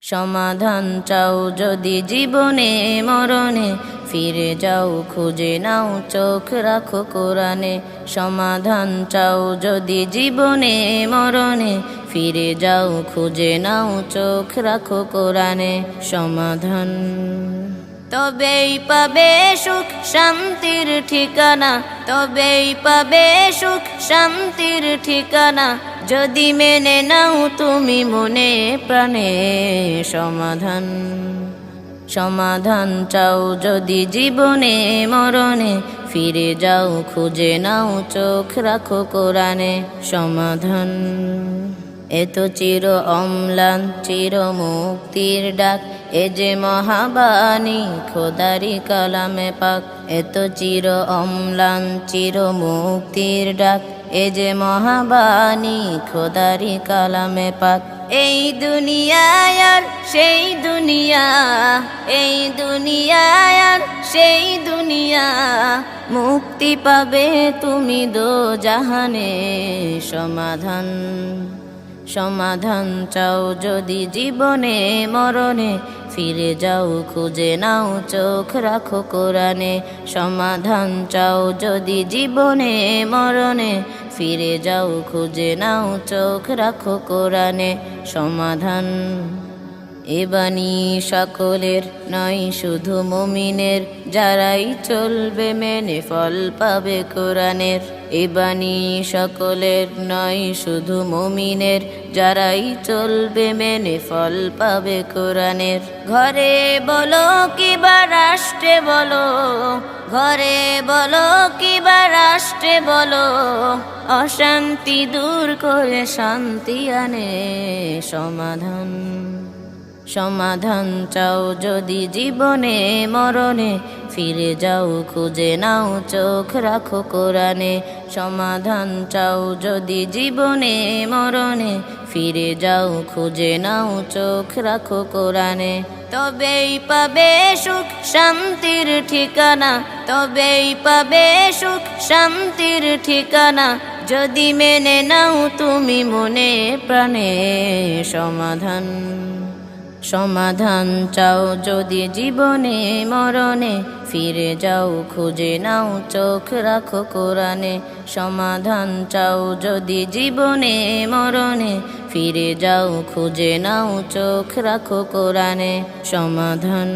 সমাধান চাও যদি জীবনে মরণে, ফিরে যাও খুঁজে নাও চোখ রাখো কোরআনে। সমাধান চাও যদি জীবনে মরণে, ফিরে যাও খুঁজে নাও চোখ রাখো কোরআনে। সমাধান তবেই পাবে সুখ শান্তির ঠিকানা, তবেই পাবে সুখ শান্তির ঠিকানা, যদি মেনে নাও তুমি মনে প্রাণে। সমাধান সমাধান চাও যদি জীবনে মরণে, ফিরে যাও খুঁজে নাও চোখ রাখো কোরআনে। সমাধান এত চির অম্লান চির মুক্তির ডাক, এ যে মহাবাণী খোদারি কালামে পাক। এত চির অম্লান চির মুক্তির ডাক, এ যে মহাবাণী খোদারি কালামে পাক। এই দুনিয়ায় আর সেই দুনিয়া, এই দুনিয়ায় আর সেই দুনিয়া, মুক্তি পাবে তুমি দো জাহানে। সমাধান সমাধান চাও যদি জীবনে মরণে, ফিরে যাও খুঁজে নাও চোখ রাখো কোরআনে। সমাধান চাও যদি জীবনে মরণে, ফিরে যাও খুঁজে নাও চোখ রাখো কোরআনে। সমাধান এ বাণী সকলের নয় শুধু মুমিনের, যারাই চলবে মেনে ফল পাবে কোরআনের। এ বাণী সকলের নয় শুধু মুমিনের, যারাই চলবে মেনে ফল পাবে কোরআনের। ঘরে বলো কিবা রাষ্ট্রে বলো, ঘরে বলো কিবা রাষ্ট্রে বলো, অশান্তি দূর করে শান্তি আনে। সমাধান সমাধান চাও যদি জীবনে মরণে, ফিরে যাও খুঁজে নাও চোখ রাখো কোরআনে। সমাধান চাও যদি জীবনে মরণে, ফিরে যাও খুঁজে নাও চোখ রাখো কোরআনে। তবেই পাবে সুখ শান্তির ঠিকানা, তবেই পাবে সুখ শান্তির ঠিকানা, যদি মেনে নাও তুমি মনে প্রাণে। সমাধান সমাধান চাও যদি জীবনে মরণে, ফিরে যাও খুঁজে নাও চোখ রাখো কোরআনে। সমাধান চাও যদি জীবনে মরণে, ফিরে যাও খুঁজে নাও চোখ রাখো কোরআনে। সমাধান।